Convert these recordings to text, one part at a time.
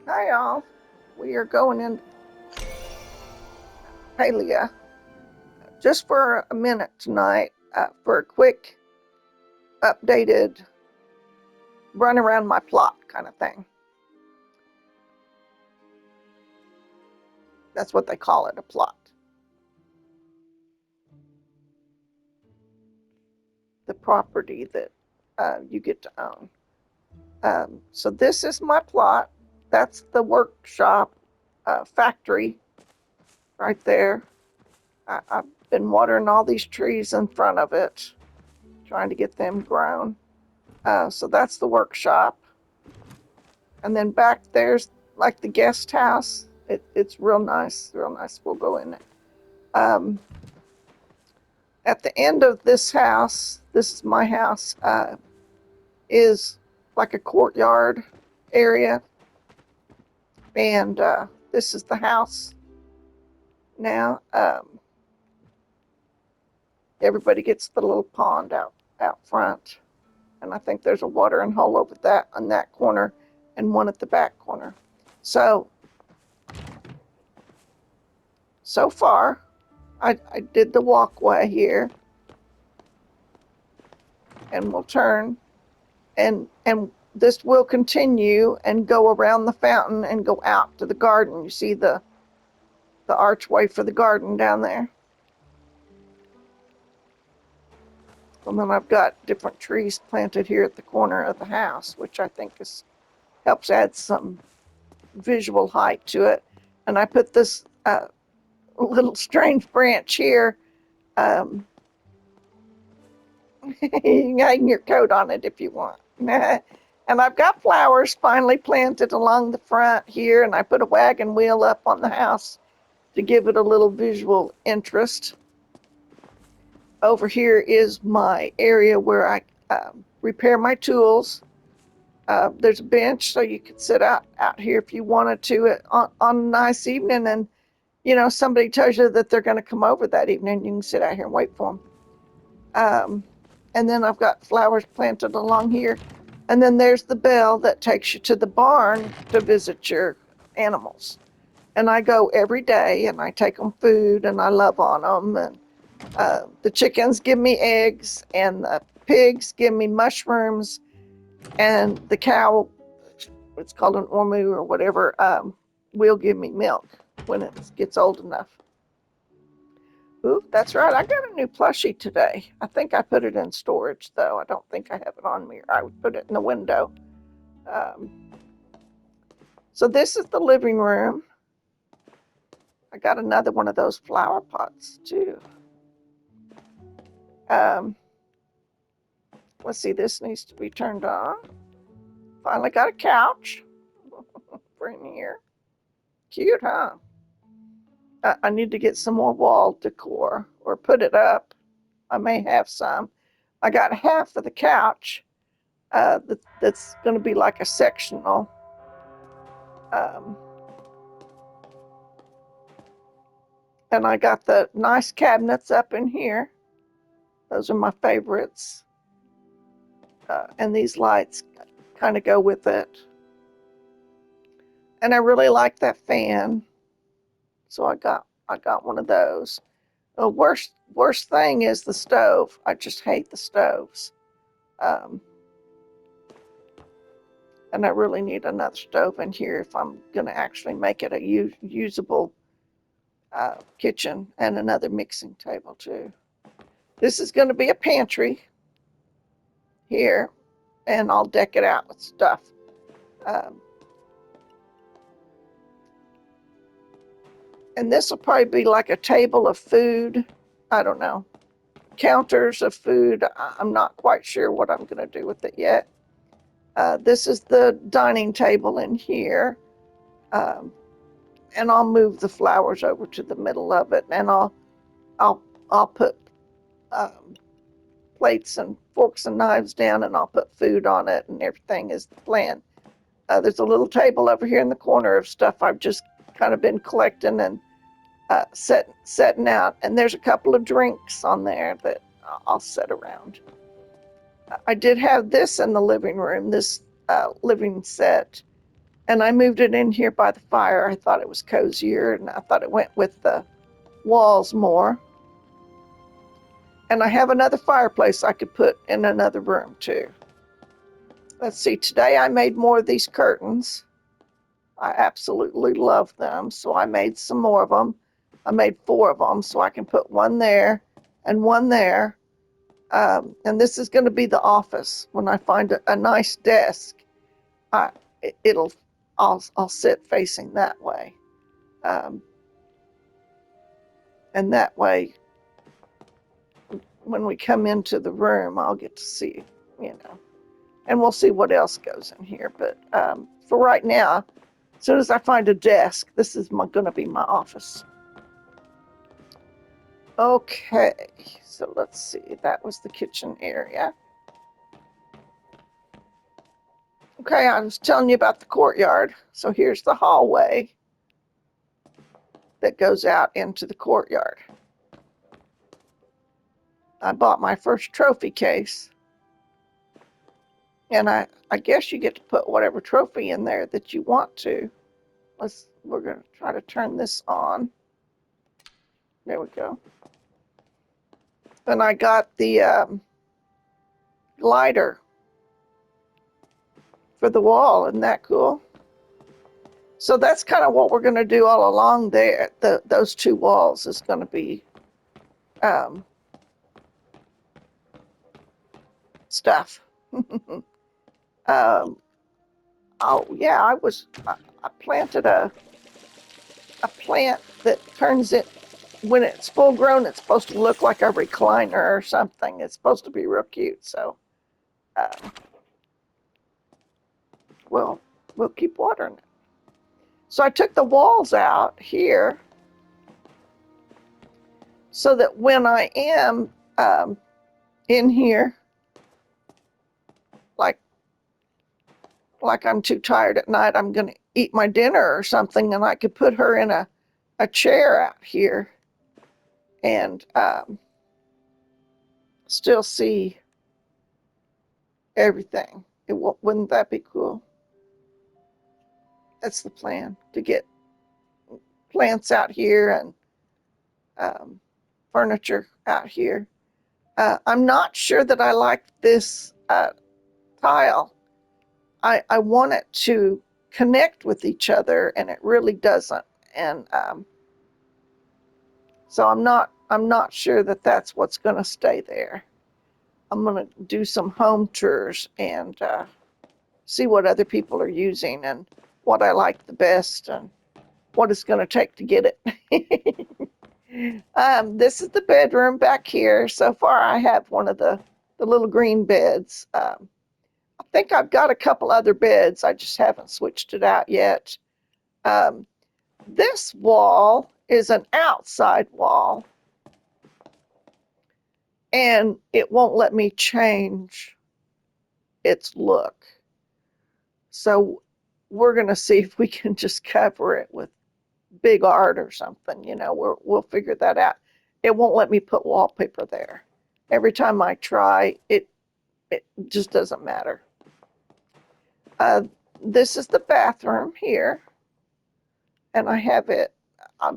Hi, y'all. We are going in Palea just for a minute tonight for a quick, updated run around my plot kind of thing. That's what they call it, a plot. The property that you get to own. So this is my plot. That's the workshop factory right there. I've been watering all these trees in front of it, trying to get them grown. So that's the workshop. And then back there's like the guest house. It's real nice, real nice. We'll go in it. At the end of this house, this is my house, is like a courtyard area. And this is the house now. Everybody gets the little pond out front. And I think there's a watering hole over that on that corner and one at the back corner. So far, I did the walkway here, and we'll turn, and this will continue and go around the fountain and go out to the garden. You see the archway for the garden down there. And then I've got different trees planted here at the corner of the house, which I think helps add some visual height to it. And I put this little strange branch here. Um, you can hang your coat on it if you want. And I've got flowers finally planted along the front here, and I put a wagon wheel up on the house to give it a little visual interest. Over here is my area where I repair my tools. There's a bench so you could sit out here if you wanted to on a nice evening, and somebody tells you that they're going to come over that evening, you can sit out here and wait for them. And then I've got flowers planted along here. And then there's the bell that takes you to the barn to visit your animals. And I go every day and I take them food and I love on them. And the chickens give me eggs and the pigs give me mushrooms. And the cow, it's called an ormu or whatever, will give me milk when it gets old enough. Ooh, that's right. I got a new plushie today. I think I put it in storage, though. I don't think I have it on me. I would put it in the window. Um, so this is the living room. I got another one of those flower pots, too. Um, let's see. This needs to be turned on. Finally got a couch for in here. Cute, huh? I need to get some more wall decor or put it up. I may have some. I got half of the couch that's going to be like a sectional. Um, and I got the nice cabinets up in here. Those are my favorites. And these lights kind of go with it. And I really like that fan, so I got one of those. The worst thing is the stove. I just hate the stoves. Um, and I really need another stove in here if I'm going to actually make it a usable kitchen, and another mixing table too. This is going to be a pantry here, and I'll deck it out with stuff. Um, and this will probably be like a table of food. I don't know. Counters of food. I'm not quite sure what I'm going to do with it yet. This is the dining table in here. Um, and I'll move the flowers over to the middle of it, and I'll put um, plates and forks and knives down, and I'll put food on it, and everything is the plan. There's a little table over here in the corner of stuff I've just kind of been collecting and setting out, and there's a couple of drinks on there that I'll set around. I did have this in the living room, this living set, And I moved it in here by the fire. I thought it was cozier, and I thought it went with the walls more. And I have another fireplace I could put in another room too. Let's see, today I made more of these curtains. I absolutely love them, so I made some more of them. I made 4 of them, so I can put one there and one there. And this is going to be the office. When I find a nice desk, I, it'll I'll sit facing that way, um, and that way, when we come into the room, I'll get to see, you know, and we'll see what else goes in here. But for right now, as soon as I find a desk, this is going to be my office. Okay, so let's see. That was the kitchen area. Okay, I was telling you about the courtyard. So here's the hallway that goes out into the courtyard. I bought my first trophy case. And I guess you get to put whatever trophy in there that you want to. We're going to try to turn this on. There we go. And I got the glider for the wall. Isn't that cool? So that's kind of what we're going to do all along there. Those 2 walls is going to be stuff. Oh yeah, I planted a plant that turns it, when it's full grown, it's supposed to look like a recliner or something. It's supposed to be real cute. So we'll keep watering it. So I took the walls out here so that when I am in here, like I'm too tired at night, I'm going to eat my dinner or something, and I could put her in a chair out here and still see everything. Wouldn't that be cool? That's the plan, to get plants out here and furniture out here. I'm not sure that I like this tile. I want it to connect with each other, and it really doesn't. And so I'm not sure that that's what's going to stay there. I'm going to do some home tours and see what other people are using and what I like the best and what it's going to take to get it. This is the bedroom back here. So far, I have one of the little green beds. I think I've got a couple other beds. I just haven't switched it out yet. This wall is an outside wall, and it won't let me change its look. So we're going to see if we can just cover it with big art or something. You know, we'll figure that out. It won't let me put wallpaper there. Every time I try, it just doesn't matter. This is the bathroom here, and I have it.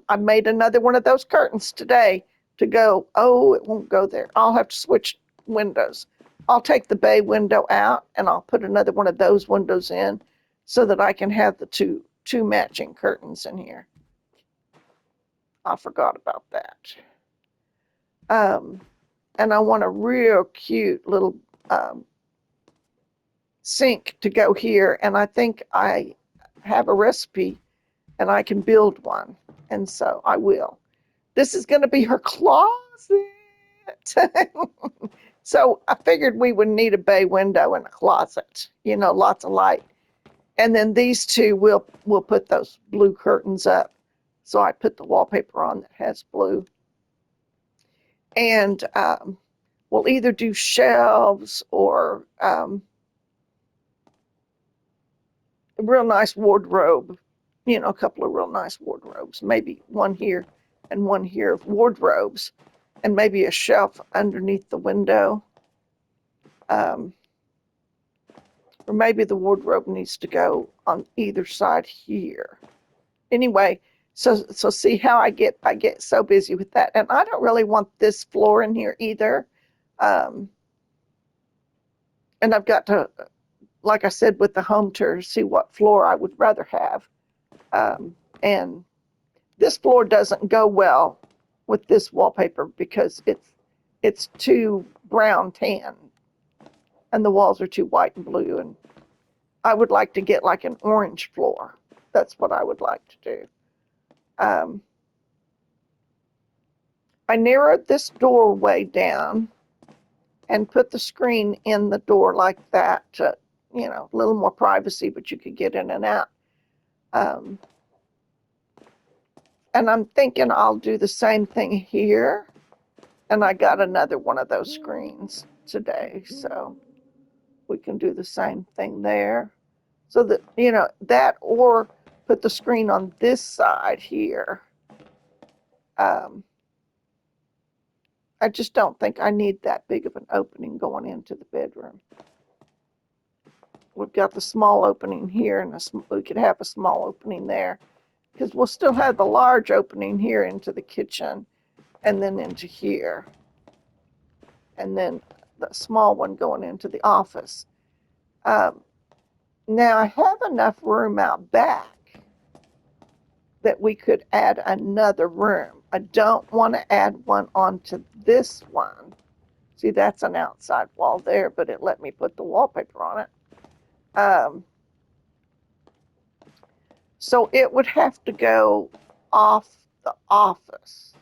I made another one of those curtains today to go. Oh, it won't go there. I'll have to switch windows. I'll take the bay window out, and I'll put another one of those windows in so that I can have the two matching curtains in here. I forgot about that. And I want a real cute little sink to go here, and I think I have a recipe and I can build one, and so I will. This is going to be her closet. So I figured we would need a bay window and a closet, you know, lots of light. And then these 2, we'll put those blue curtains up. So I put the wallpaper on that has blue. And we'll either do shelves or a real nice wardrobe, you know, a couple of real nice wardrobes, maybe one here and one here, wardrobes, and maybe a shelf underneath the window. Or maybe the wardrobe needs to go on either side here. Anyway, so see how I get so busy with that. And I don't really want this floor in here either. And I've got to, like I said, with the home tour, see what floor I would rather have. And this floor doesn't go well with this wallpaper because it's too brown tan and the walls are too white and blue, and I would like to get like an orange floor. That's what I would like to do. I narrowed this doorway down and put the screen in the door like that to, a little more privacy, but you could get in and out. Um, and I'm thinking I'll do the same thing here. And I got another one of those screens today, so we can do the same thing there. So that, that, or put the screen on this side here. I just don't think I need that big of an opening going into the bedroom. We've got the small opening here, and we could have a small opening there, because we'll still have the large opening here into the kitchen and then into here, and then the small one going into the office. Now I have enough room out back that we could add another room. I don't want to add one onto this one. See, that's an outside wall there, but it let me put the wallpaper on it. So it would have to go off the office.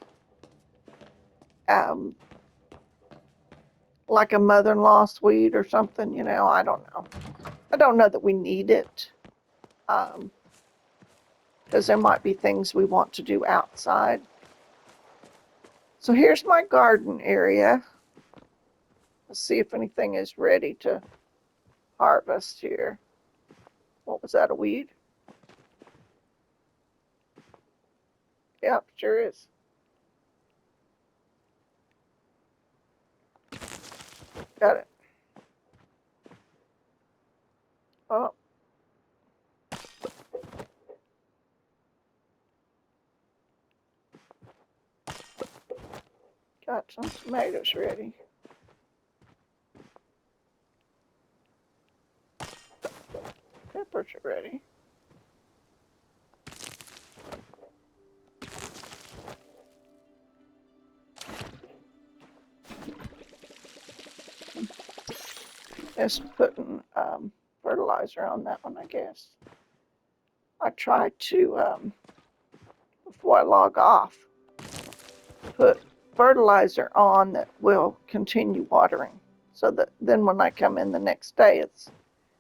Like a mother-in-law suite or something, I don't know. I don't know that we need it. Because there might be things we want to do outside. So here's my garden area. Let's see if anything is ready to harvest here. What was that, a weed? Yep, sure is. Got it. Oh. Got some tomatoes ready. Peppers are ready. Just putting fertilizer on that one, I guess. I try to, before I log off, put fertilizer on that will continue watering. So that then when I come in the next day,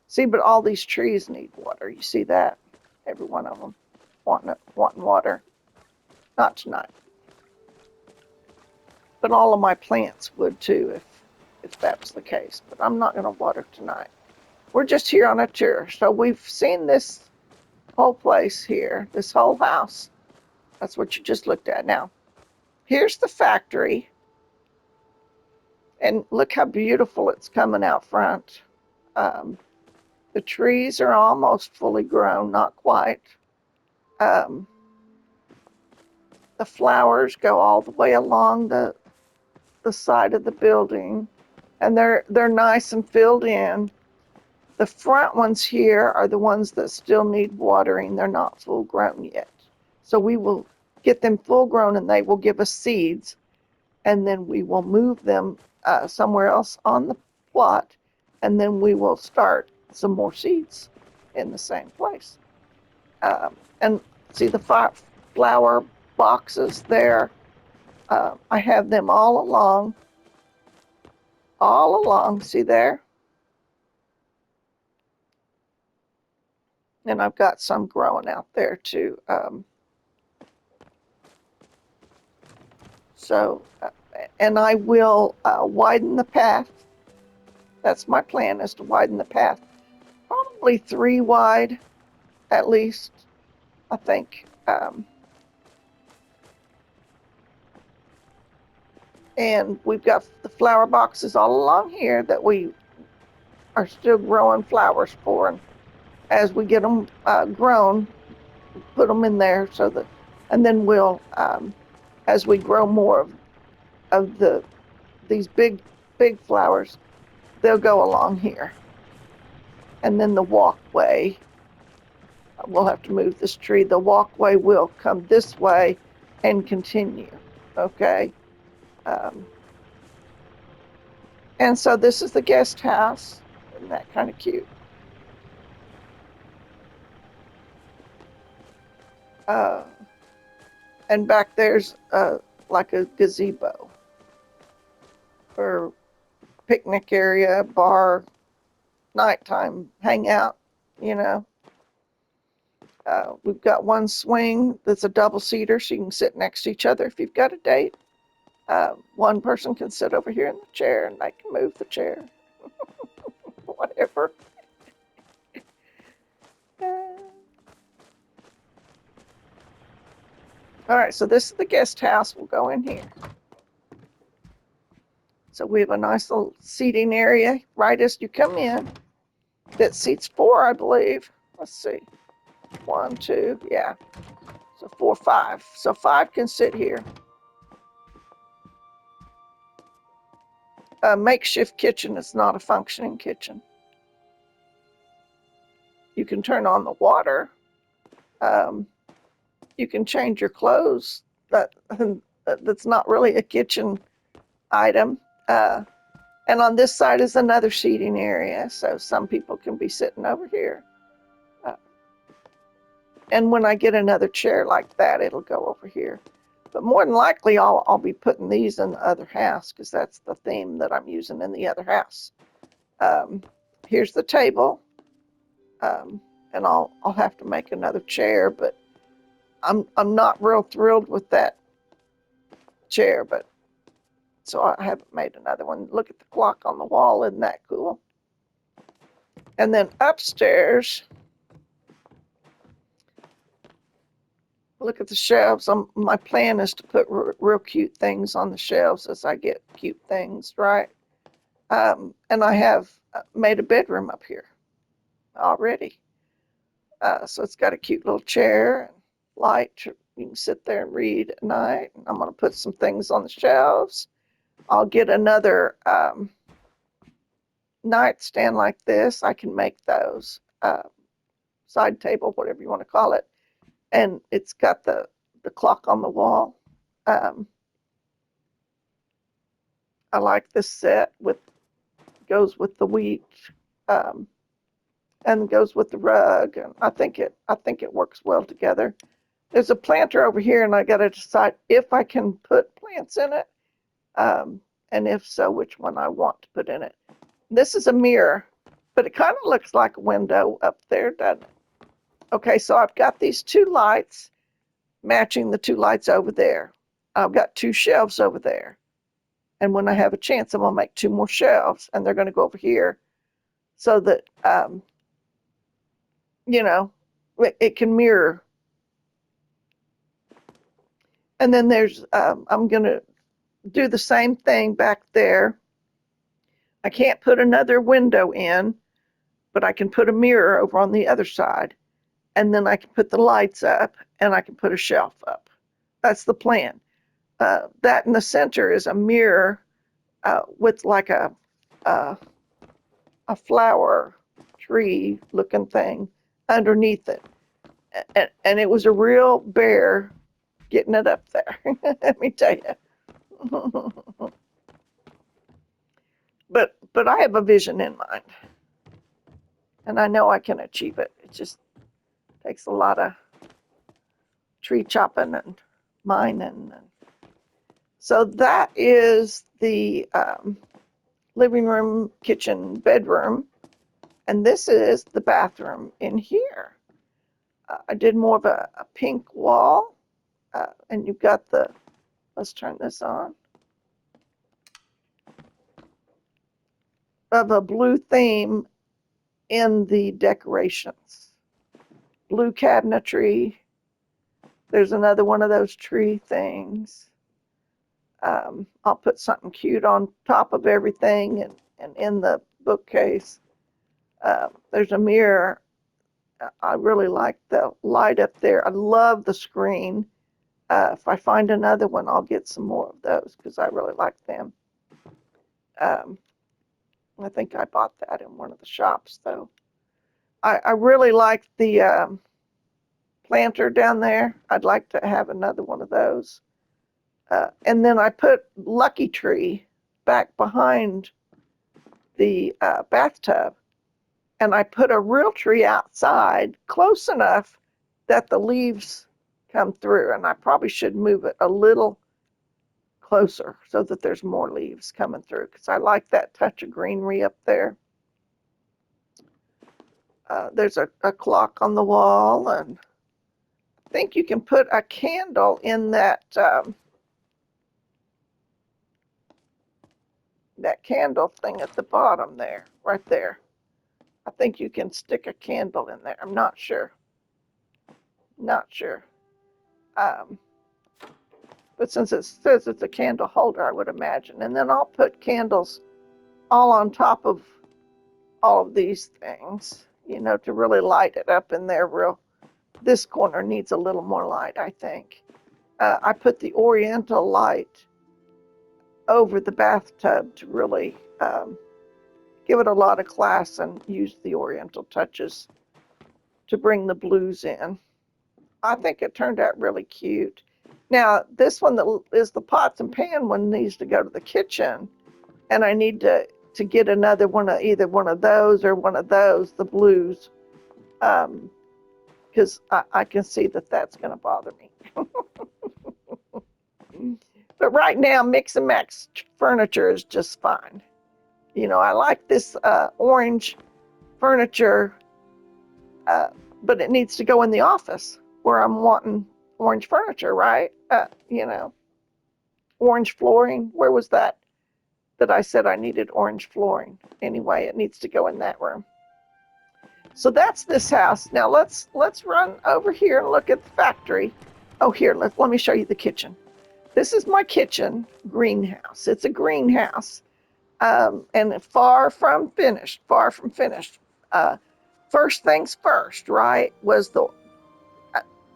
see, but all these trees need water. You see that? Every one of them wanting water. Not tonight. But all of my plants would too if that was the case. But I'm not going to water tonight. We're just here on a tour. So we've seen this whole place here, this whole house. That's what you just looked at. Now, here's the factory. And look how beautiful it's coming out front. The trees are almost fully grown, not quite. The flowers go all the way along the side of the building, and they're nice and filled in. The front ones here are the ones that still need watering. They're not full grown yet. So we will get them full grown and they will give us seeds, and then we will move them somewhere else on the plot, and then we will start some more seeds in the same place. And see the flower boxes there. I have them all along, see there? And I've got some growing out there too. And I will widen the path. That's my plan, is to widen the path. Probably 3 wide, at least, I think. And we've got the flower boxes all along here that we are still growing flowers for. And as we get them grown, put them in there so that, and then we'll, as we grow more of these big flowers, they'll go along here. And then the walkway, we'll have to move this tree. The walkway will come this way and continue. Okay. Um, and so this is the guest house. Isn't that kind of cute? Uh, and back there's like a gazebo or picnic area, bar, nighttime hangout, you know. We've got one swing that's a double seater, so you can sit next to each other if you've got a date. One person can sit over here in the chair and they can move the chair, whatever. All right, so this is the guest house. We'll go in here. So we have a nice little seating area right as you come in that seats 4, I believe. Let's see. 1, 2, yeah. So 4, 5. So 5 can sit here. A makeshift kitchen is not a functioning kitchen. You can turn on the water. You can change your clothes. That's not really a kitchen item. And on this side is another seating area, so some people can be sitting over here. And when I get another chair like that, it'll go over here. But more than likely, I'll be putting these in the other house because that's the theme that I'm using in the other house. Here's the table, and I'll have to make another chair, but I'm not real thrilled with that chair, but so I haven't made another one. Look at the clock on the wall, isn't that cool? And then upstairs, look at the shelves. My plan is to put real cute things on the shelves as I get cute things, right? And I have made a bedroom up here already. So it's got a cute little chair and light. You can sit there and read at night. And I'm going to put some things on the shelves. I'll get another nightstand like this. I can make those. Side table, whatever you want to call it. And it's got the clock on the wall. I like this set goes with the wheat and goes with the rug. And I think it works well together. There's a planter over here, and I got to decide if I can put plants in it, and if so, which one I want to put in it. This is a mirror, but it kind of looks like a window up there, doesn't it? Okay, so I've got these 2 lights matching the 2 lights over there. I've got 2 shelves over there. And when I have a chance, I'm going to make 2 more shelves, and they're going to go over here so that, you know, it can mirror. And then there's, I'm going to do the same thing back there. I can't put another window in, but I can put a mirror over on the other side. And then I can put the lights up, and I can put a shelf up. That's the plan. That in the center is a mirror with like a flower tree looking thing underneath it. And it was a real bear getting it up there. Let me tell you. But I have a vision in mind, and I know I can achieve it. It just takes a lot of tree chopping and mining. So that is the living room, kitchen, bedroom, and this is the bathroom in here. I did more of a pink wall, and you've got let's turn this on, of a blue theme in the decorations. Blue cabinetry. There's another one of those tree things. I'll put something cute on top of everything and in the bookcase. There's a mirror. I really like the light up there. I love the screen. If I find another one, I'll get some more of those because I really like them. Um, I think I bought that in one of the shops, though. I really like the planter down there. I'd like to have another one of those. And then I put Lucky Tree back behind the bathtub. And I put a real tree outside close enough that the leaves come through. And I probably should move it a little closer so that there's more leaves coming through because I like that touch of greenery up there. There's a clock on the wall, and I think you can put a candle in that that candle thing at the bottom there, right there. I think you can stick a candle in there. I'm not sure. Not sure. Um, but since it says it's a candle holder, I would imagine. And then I'll put candles all on top of all of these things, you know, to really light it up in there real. This corner needs a little more light, I think. I put the oriental light over the bathtub to really give it a lot of class and use the oriental touches to bring the blues in. I think it turned out really cute. Now, this one that is the pots and pan one needs to go to the kitchen, and I need to get another one of either one of those or one of those, the blues, because I can see that that's going to bother me. But right now, mix and match furniture is just fine. You know, I like this orange furniture, uh, but it needs to go in the office where I'm wanting orange furniture, right? You know, orange flooring. Where was that I said I needed orange flooring? Anyway, it needs to go in that room. So that's this house. Now let's run over here and look at the factory. Oh, here, let me show you the kitchen. This is my kitchen greenhouse. It's a greenhouse, and far from finished. Far from finished. First things first, right? Was the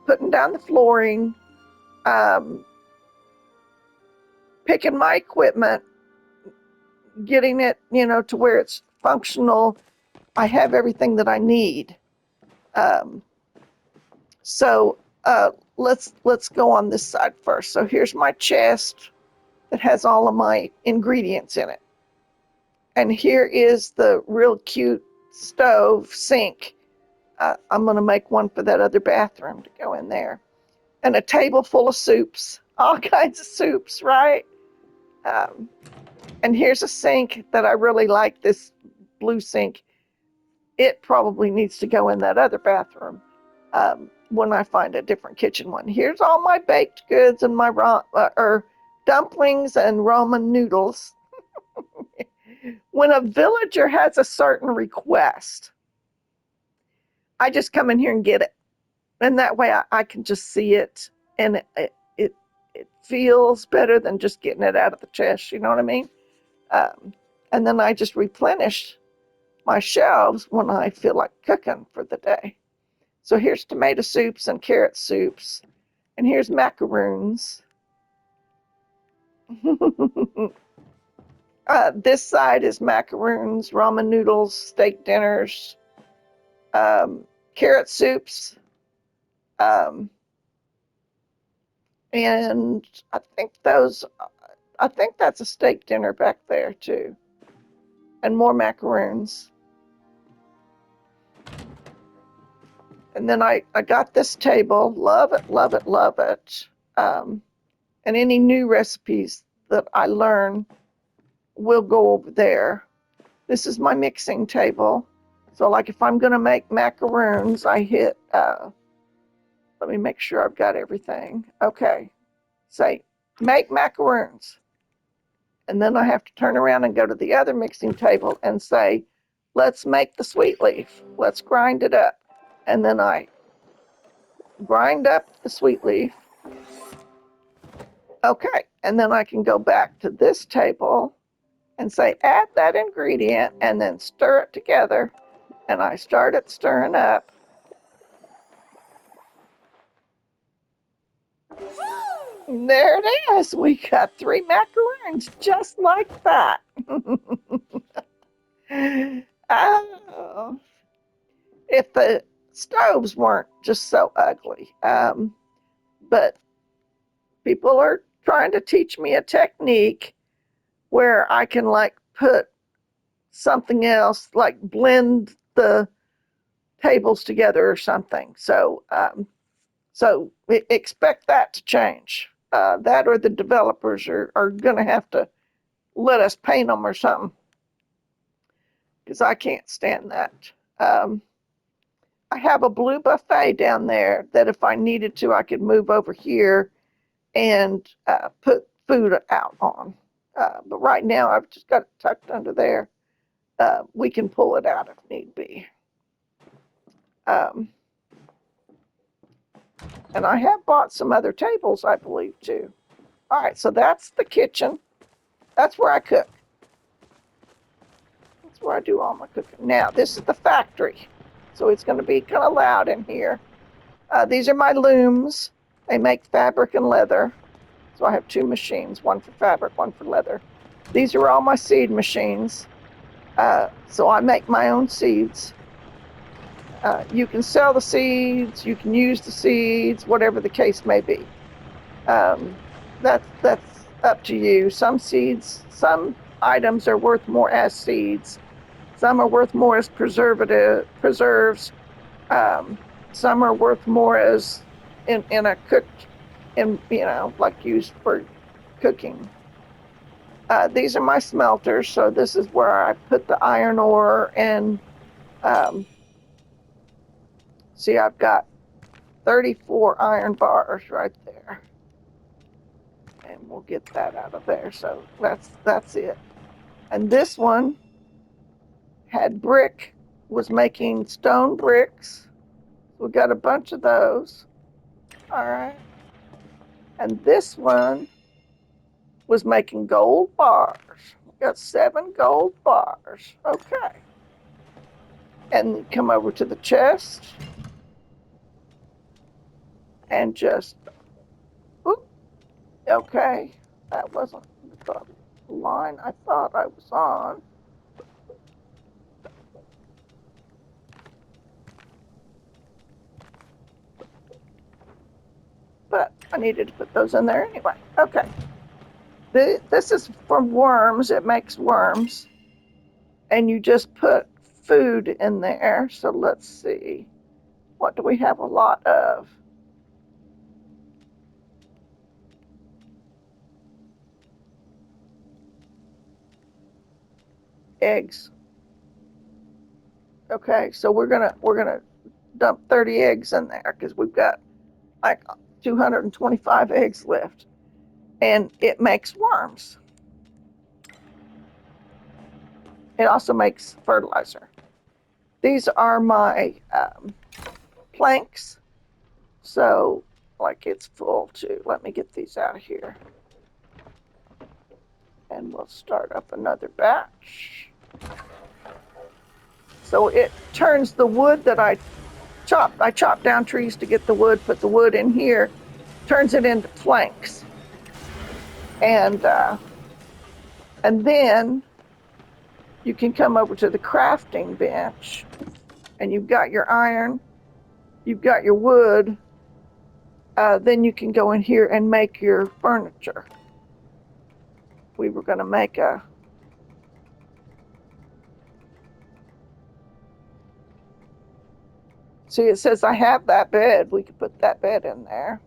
putting down the flooring, um, picking my equipment, getting it, you know, to where it's functional. I have everything that I need. Um, so let's go on this side first. So here's my chest that has all of my ingredients in it, and here is the real cute stove sink. I'm going to make one for that other bathroom to go in there, and a table full of soups, all kinds of soups, right? Um, and here's a sink that I really like. This blue sink. It probably needs to go in that other bathroom when I find a different kitchen one. Here's all my baked goods and my dumplings and ramen noodles. When a villager has a certain request, I just come in here and get it. And that way I can just see it, and it feels better than just getting it out of the chest. You know what I mean? Um, and then I just replenish my shelves when I feel like cooking for the day. So here's tomato soups and carrot soups, and here's macaroons. This side is macaroons, ramen noodles, steak dinners, um, carrot soups, um, and I think that's a steak dinner back there too, and more macaroons. And then I got this table, love it, love it, love it. And any new recipes that I learn will go over there. This is my mixing table. So like if I'm gonna make macaroons, I hit, let me make sure I've got everything. Okay, say, make macaroons. And then I have to turn around and go to the other mixing table and say, let's make the sweet leaf. Let's grind it up. And then I grind up the sweet leaf. Okay, and then I can go back to this table and say, add that ingredient and then stir it together. And I started stirring up. And there it is. We got 3 macaroons just like that. Oh, if the stoves weren't just so ugly. But people are trying to teach me a technique where I can like put something else, like blend the tables together or something. So expect that to change. That or the developers are going to have to let us paint them or something because I can't stand that. Um, I have a blue buffet down there that if I needed to, I could move over here and put food out on. But right now, I've just got it tucked under there. We can pull it out if need be. Um, and I have bought some other tables, I believe, too. All right, so that's the kitchen. That's where I cook. That's where I do all my cooking. Now, this is the factory. So it's going to be kind of loud in here. These are my looms. They make fabric and leather. So I have 2 machines, one for fabric, one for leather. These are all my seed machines. So I make my own seeds. You can sell the seeds, you can use the seeds, whatever the case may be. That's up to you. Some items are worth more as seeds. Some are worth more as preserves. Some are worth more as in a cooked, like used for cooking. These are my smelters, so this is where I put the iron ore and um, see, I've got 34 iron bars right there, and we'll get that out of there. So that's it. And this one had brick, was making stone bricks. We got a bunch of those. All right. And this one was making gold bars. We got 7 gold bars. Okay. And come over to the chest and just, whoop, okay. That wasn't the line I thought I was on. But I needed to put those in there anyway. Okay. This is for worms. It makes worms. And you just put food in there. So let's see. What do we have a lot of? Eggs. Okay, so we're gonna dump 30 eggs in there because we've got like 225 eggs left, and it makes worms. It also makes fertilizer. These are my planks, so like it's full too. Let me get these out of here, and we'll start up another batch. So it turns the wood that I chopped down trees to get the wood, put the wood in here, turns it into planks. And then you can come over to the crafting bench and you've got your iron, you've got your wood, then you can go in here and make your furniture. We were going to make a, see, it says I have that bed. We could put that bed in there.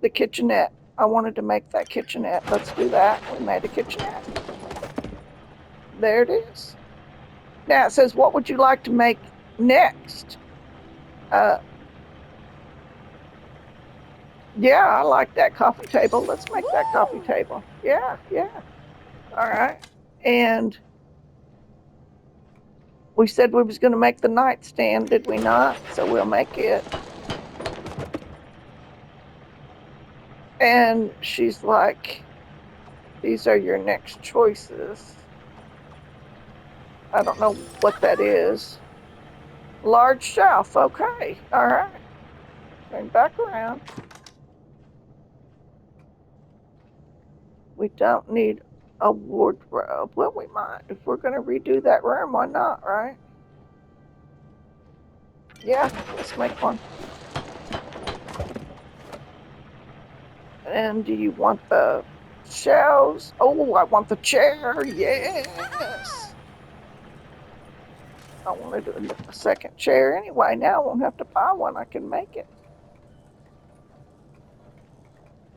The kitchenette. I wanted to make that kitchenette. Let's do that. We made a kitchenette. There it is. Now it says, what would you like to make next? Yeah, I like that coffee table. Let's make that coffee table. Yeah, yeah. All right. And we said we was going to make the nightstand, did we not? So we'll make it. And she's like, these are your next choices. I don't know what that is. Large shelf. Okay. All right. Turn back around. We don't need a wardrobe. Well, we might. If we're going to redo that room, why not, right? Yeah, let's make one. And do you want the shelves? Oh, I want the chair. Yes. I wanted a second chair anyway. Now I won't have to buy one. I can make it.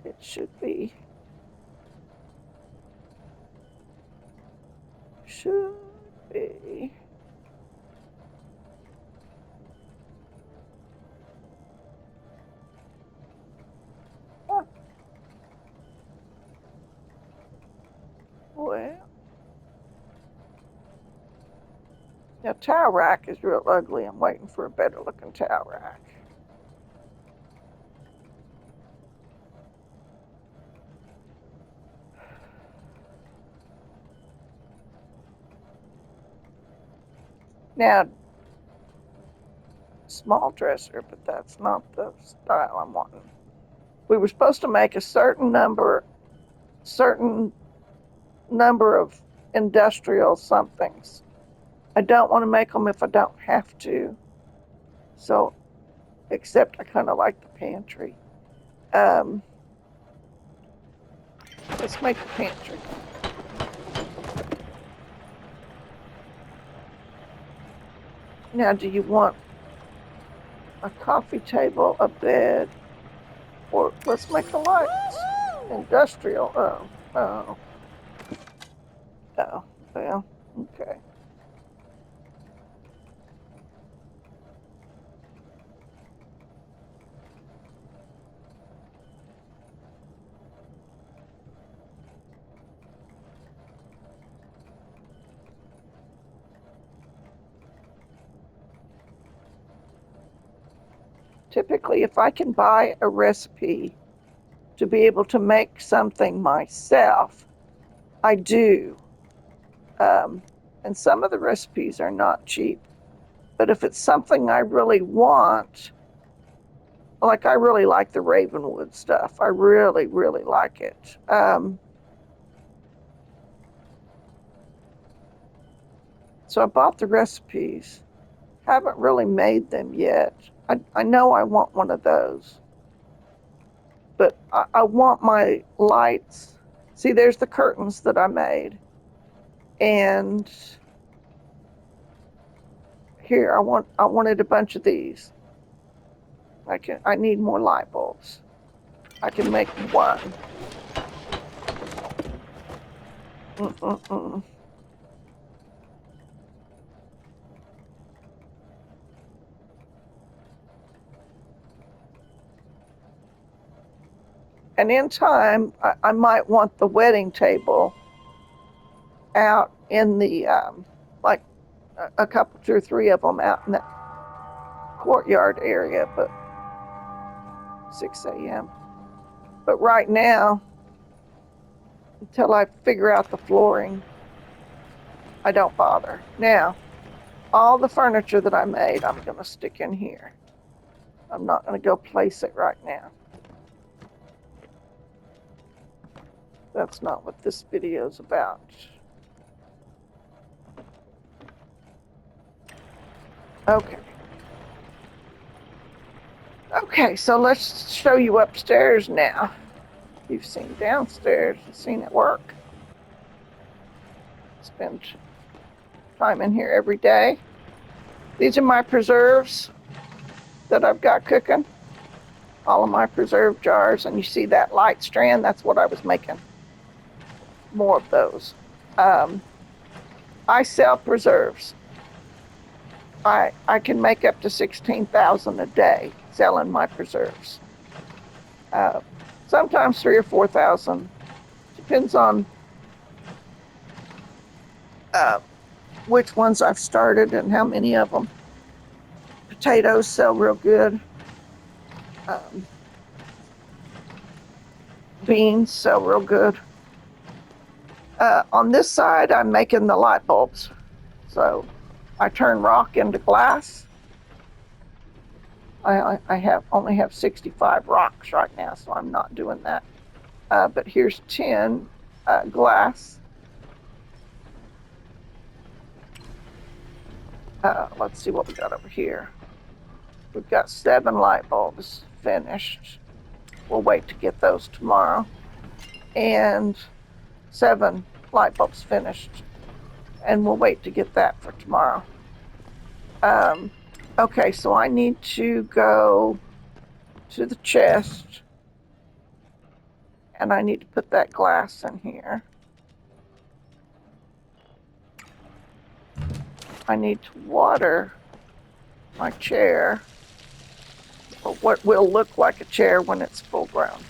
It should be. Should be. Huh. Well, the towel rack is real ugly. I'm waiting for a better looking towel rack. Now, small dresser, but that's not the style I'm wanting. We were supposed to make a certain number of industrial somethings. I don't want to make them if I don't have to. So, except I kind of like the pantry. Um, let's make the pantry. Now, do you want a coffee table, a bed, or let's make the lights industrial? Oh, well, okay. Typically, if I can buy a recipe to be able to make something myself, I do. Um, and some of the recipes are not cheap. But if it's something I really want, like I really like the Ravenwood stuff, I really, really like it. So I bought the recipes, haven't really made them yet. I know I want one of those, but I want my lights. See, there's the curtains that I made. And here I wanted a bunch of these. I need more light bulbs. I can make one. Mm-mm-mm. And in time, I might want the wedding table out in the like a couple, two or three of them out in that courtyard area. But 6 a.m. But right now, until I figure out the flooring, I don't bother. Now, all the furniture that I made, I'm going to stick in here. I'm not going to go place it right now. That's not what this video is about. Okay. Okay, so let's show you upstairs now. You've seen downstairs, you've seen it work. Spend time in here every day. These are my preserves that I've got cooking. All of my preserve jars, and you see that light strand, that's what I was making. More of those. I sell preserves. I can make up to 16,000 a day selling my preserves. Sometimes 3 or 4,000. Depends on which ones I've started and how many of them. Potatoes sell real good. Beans sell real good. On this side, I'm making the light bulbs. So I turn rock into glass. I only have 65 rocks right now, so I'm not doing that. But here's 10 glass. Let's see what we got over here. We've got 7 light bulbs finished. We'll wait to get those tomorrow. And 7 light bulbs finished. And we'll wait to get that for tomorrow. Okay, so I need to go to the chest. And I need to put that glass in here. I need to water my chair, or what will look like a chair when it's full grown.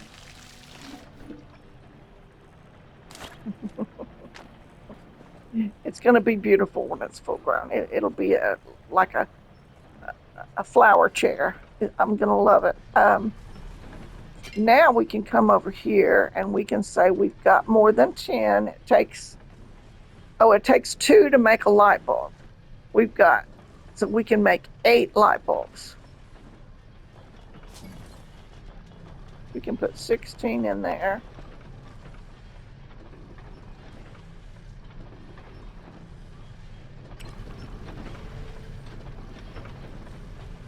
It's going to be beautiful when it's full grown. It'll be like a flower chair. I'm going to love it. Now we can come over here and we can say we've got more than 10. It takes 2 to make a light bulb. So we can make 8 light bulbs. We can put 16 in there.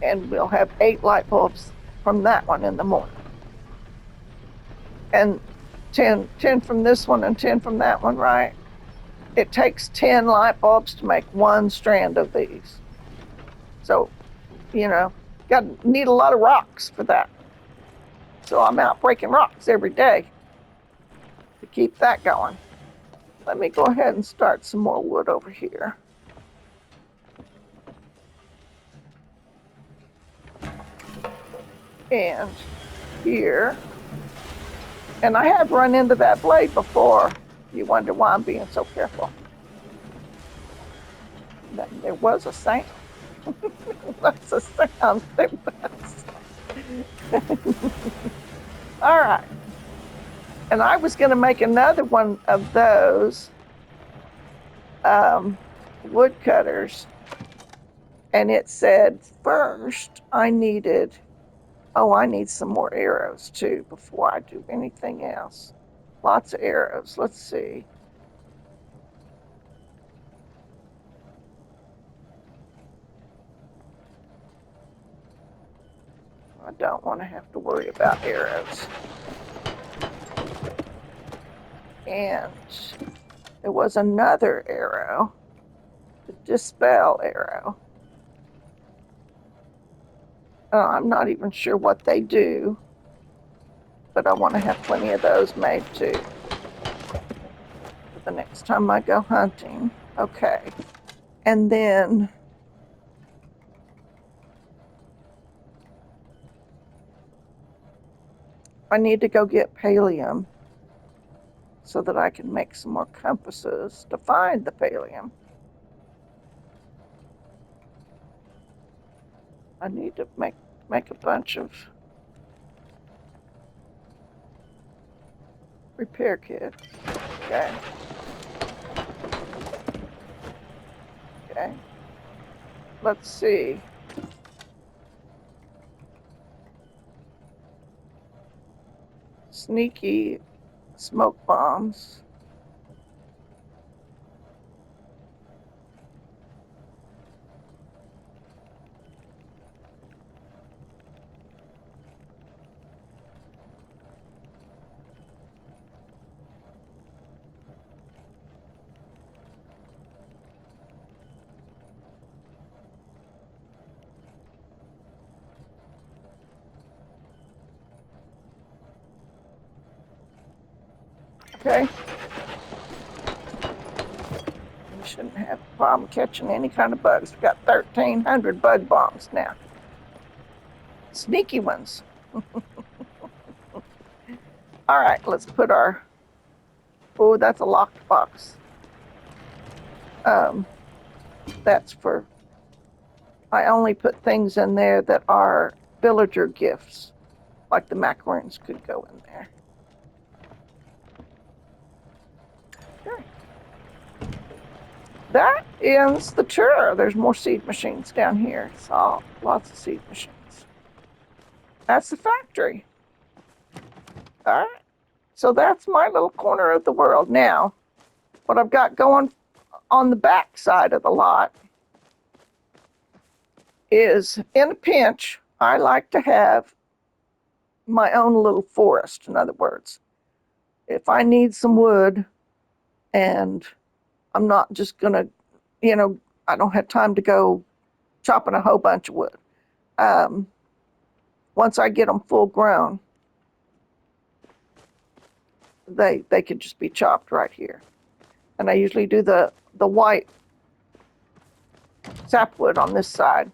And we'll have 8 light bulbs from that one in the morning. And 10 from this one and 10 from that one, right? It takes 10 light bulbs to make 1 strand of these. So, need a lot of rocks for that. So I'm out breaking rocks every day to keep that going. Let me go ahead and start some more wood over here. And here. And I have run into that blade before. You wonder why I'm being so careful. There was a sound. That's a sound. There was. All right. And I was going to make another one of those wood cutters. And it said first I need some more arrows too before I do anything else. Lots of arrows. Let's see. I don't want to have to worry about arrows. And there was another arrow, the dispel arrow. I'm not even sure what they do, but I want to have plenty of those made too for the next time I go hunting. Okay. And then I need to go get pallium so that I can make some more compasses to find the pallium. I need to make a bunch of repair kits. Okay. Okay. Let's see. Sneaky smoke bombs. Okay. We shouldn't have a problem catching any kind of bugs. We've got 1,300 bug bombs now. Sneaky ones. All right, let's put our. Oh, that's a locked box. That's for. I only put things in there that are villager gifts, like the macaroons could go in there. Okay. that ends the tour. There's more seed machines down here. Saw lots of seed machines. That's the factory. All right. So that's my little corner of the world. Now, what I've got going on the back side of the lot is, in a pinch, I like to have my own little forest. In other words, if I need some wood and I'm not just going to, I don't have time to go chopping a whole bunch of wood. Once I get them full grown, they could just be chopped right here. And I usually do the white sapwood on this side.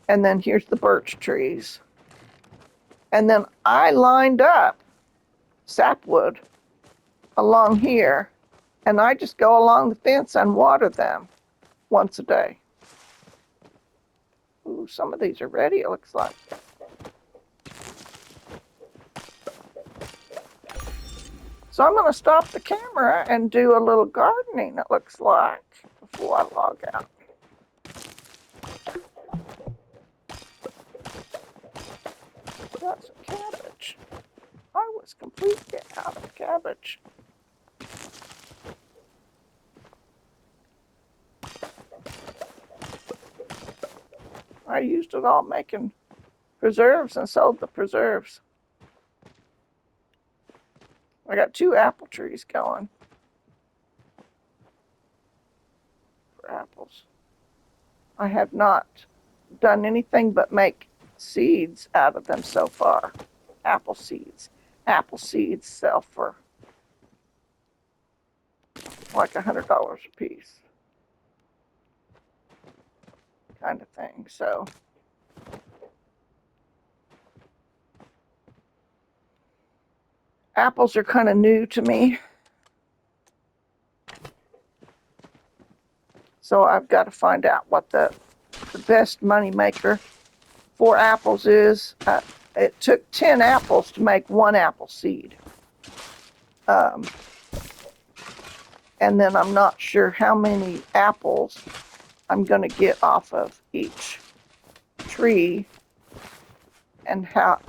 And then here's the birch trees. And then I lined up sapwood along here, and I just go along the fence and water them once a day. Ooh, some of these are ready, it looks like. So I'm going to stop the camera and do a little gardening, it looks like, before I log out. Got some cabbage. I was completely out of cabbage. I used it all making preserves and sold the preserves. I got 2 apple trees going for apples. I have not done anything but make seeds out of them so far. Apple seeds. Apple seeds sell for like $100 a piece, kind of thing. So apples are kind of new to me. So I've got to find out what the best money maker for apples is. It took 10 apples to make 1 apple seed. And then I'm not sure how many apples I'm going to get off of each tree, and how,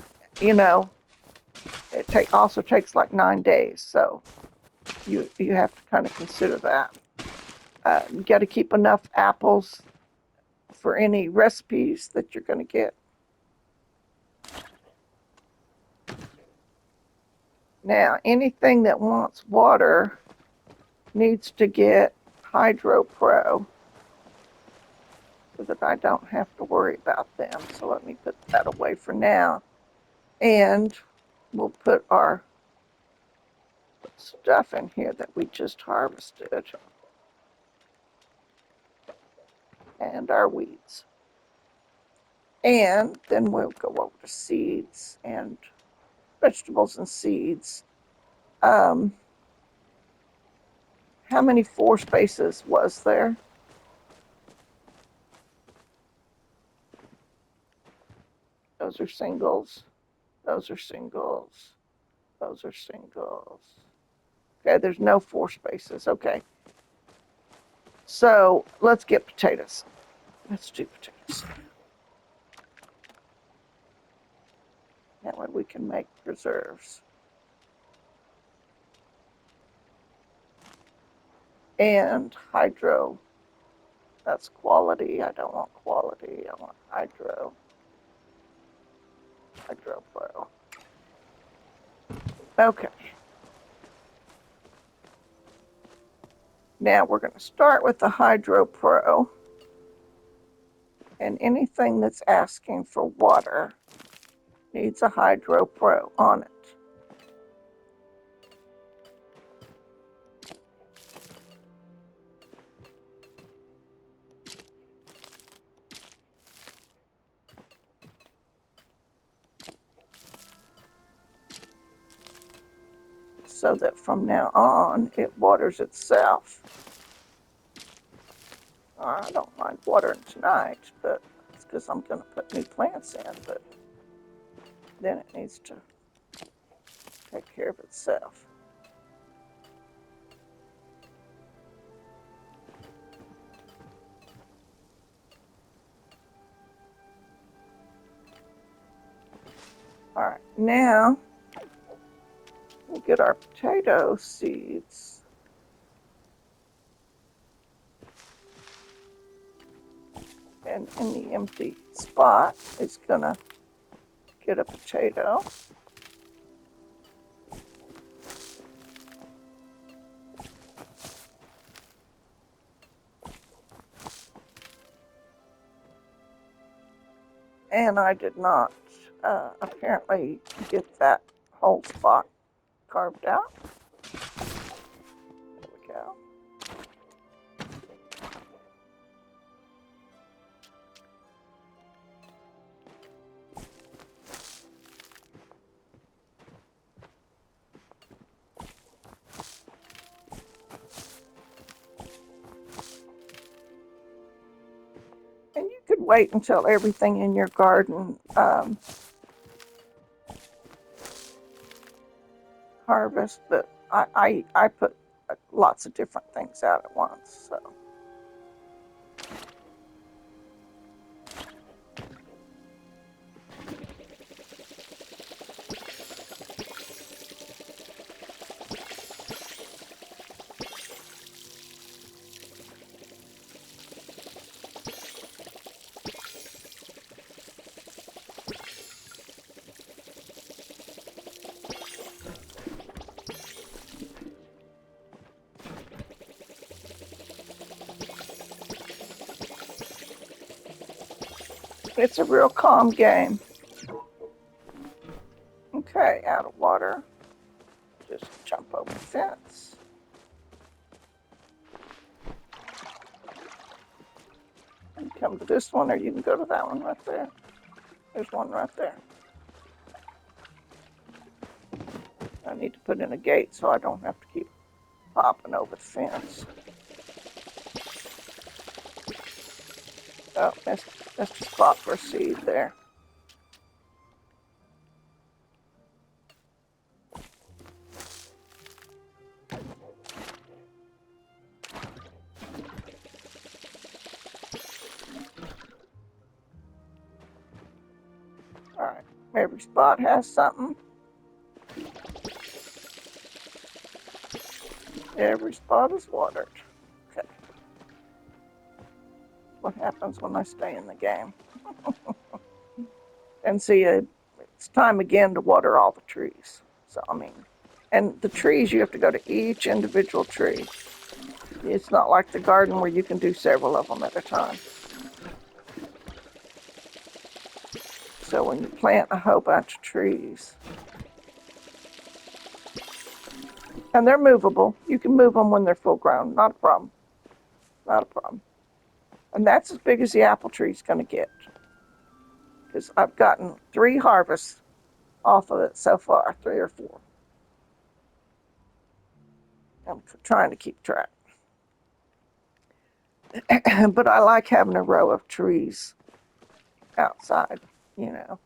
it also takes like 9 days. So you have to kind of consider that. You got to keep enough apples for any recipes that you're going to get. Now, anything that wants water needs to get Hydro Pro so that I don't have to worry about them. So let me put that away for now. And we'll put our stuff in here that we just harvested. And our weeds. And then we'll go over to seeds and vegetables and seeds. How many 4 spaces was there? Those are singles. Those are singles. Those are singles. Okay, there's no 4 spaces. Okay. So let's get potatoes. Let's do potatoes. That way we can make preserves. And hydro. That's quality. I don't want quality. I want hydro. Hydro Pro. Okay. Now we're going to start with the Hydro Pro. And anything that's asking for water needs a Hydro Pro on it. So that from now on, it waters itself. I don't mind watering tonight, but it's because I'm going to put new plants in, but then it needs to take care of itself. All right, now we'll get our potato seeds. And in the empty spot, it's gonna get a potato. And I did not apparently get that whole spot carved out. There we go. And you could wait until everything in your garden harvest, but I put lots of different things out at once, so. It's a real calm game. Okay, out of water. Just jump over the fence. And come to this one, or you can go to that one right there. There's one right there. I need to put in a gate so I don't have to keep hopping over the fence. Oh, that's the spot for a seed there. All right, every spot has something. Every spot is watered. Okay. What happens when I stay in the game? And see, it's time again to water all the trees. So, I mean, and the trees, you have to go to each individual tree. It's not like the garden where you can do several of them at a time. So when you plant a whole bunch of trees, and they're movable, you can move them when they're full grown, not a problem. Not a problem. And that's as big as the apple tree's going to get. Because I've gotten 3 harvests off of it so far, 3 or 4. I'm trying to keep track. But I like having a row of trees outside, you know.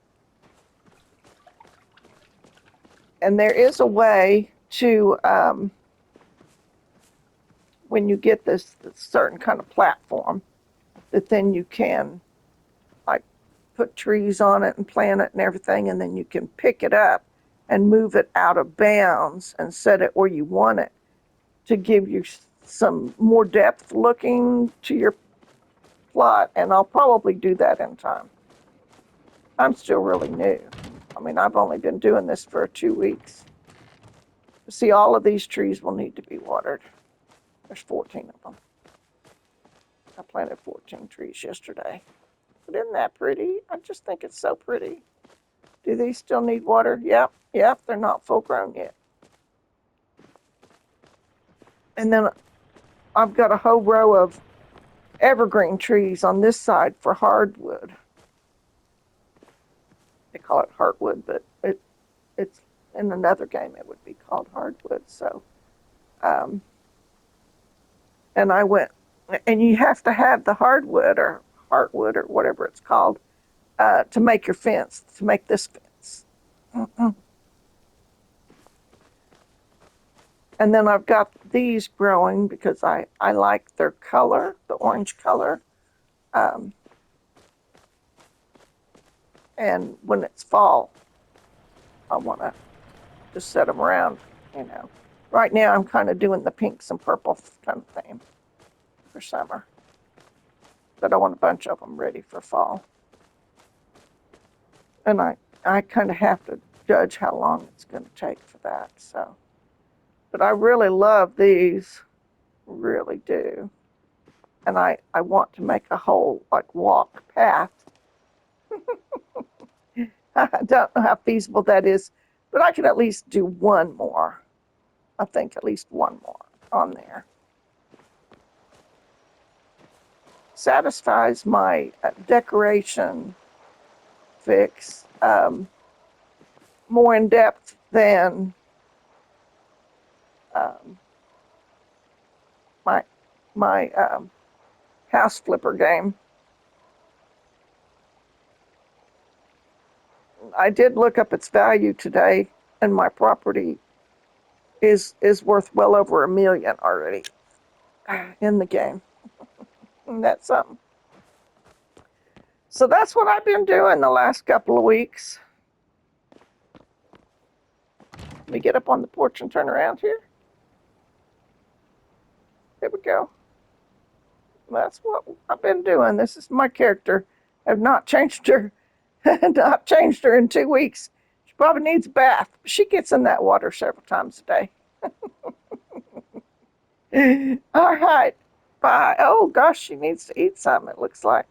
And there is a way to, when you get this certain kind of platform, that then you can like put trees on it and plant it and everything, and then you can pick it up and move it out of bounds and set it where you want it to give you some more depth looking to your plot. And I'll probably do that in time. I'm still really new. I mean, I've only been doing this for 2 weeks. See, all of these trees will need to be watered. There's 14 of them. I planted 14 trees yesterday. But isn't that pretty? I just think it's so pretty. Do these still need water? Yep, they're not full grown yet. And then I've got a whole row of evergreen trees on this side for hardwood. They call it heartwood, but it's in another game it would be called hardwood. So, and I went, and you have to have the hardwood or heartwood or whatever it's called to make your fence, to make this fence. And then I've got these growing because I like their color, the orange color. And when it's fall, I want to just set them around, you know. Right now I'm kind of doing the pinks and purples kind of theme for summer. But I want a bunch of them ready for fall. And I kind of have to judge how long it's going to take for that. So, but I really love these, really do. And I want to make a whole like walk path. I don't know how feasible that is, but I can at least do one more. I think at least one more on there. Satisfies my decoration fix more in depth than um, my house flipper game. I did look up its value today, and my property is worth well over $1 million already in the game. And that's something. So that's what I've been doing the last couple of weeks. Let me get up on the porch and turn around here. There we go. That's what I've been doing. This is my character. I've not changed her. Not changed her in 2 weeks. She probably needs a bath. She gets in that water several times a day. All right. Bye. Oh gosh, she needs to eat something, it looks like.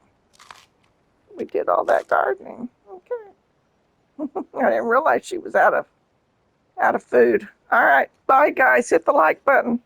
We did all that gardening. Okay. I didn't realize she was out of food. All right. Bye guys. Hit the like button.